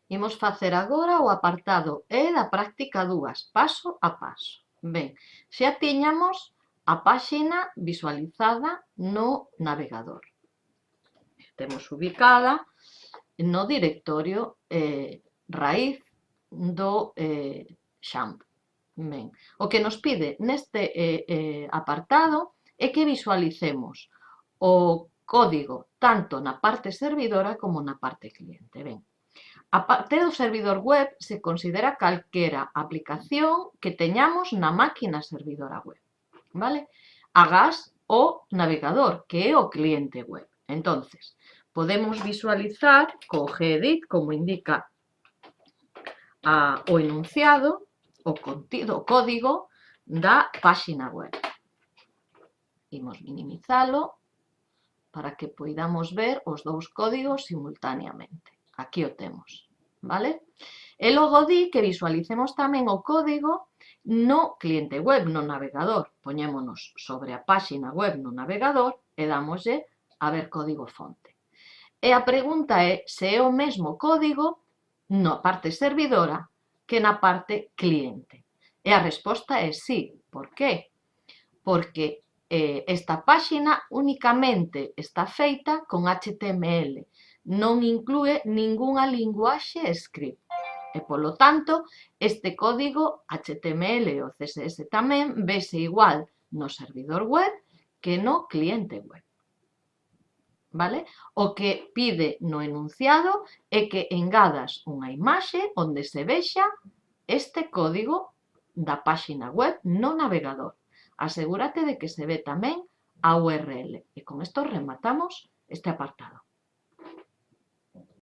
Imos facer agora o apartado E da práctica 2, paso a paso. Ben, xa tiñamos a páxina visualizada no navegador. Temos ubicada no directorio raíz do XAMPP. Ben, o que nos pide neste apartado é que visualicemos o código tanto na parte servidora como na parte cliente. Ben, a parte do servidor web se considera calquera aplicación que teñamos na máquina servidora web, vale? Agás o navegador, que é o cliente web. Entonces, podemos visualizar co gedit, como indica o enunciado, o contido, o código da páxina web. Imos minimizalo para que poidamos ver os dous códigos simultaneamente. Aquí o temos, vale? E logo di que visualicemos tamén o código no cliente web, no navegador. Poñémonos sobre a páxina web no navegador e dámoslle a ver código fonte. E a pregunta é se é o mesmo código na parte servidora que na parte cliente. E a resposta é sí. Por qué? Porque esta páxina únicamente está feita con HTML, non inclúe ningunha linguaxe script. E, polo tanto, este código HTML e o CSS tamén vese igual no servidor web que no cliente web. Vale? O que pide no enunciado é que engadas unha imaxe onde se vexa este código da páxina web no navegador. Asegúrate de que se ve tamén a URL. E con isto rematamos este apartado.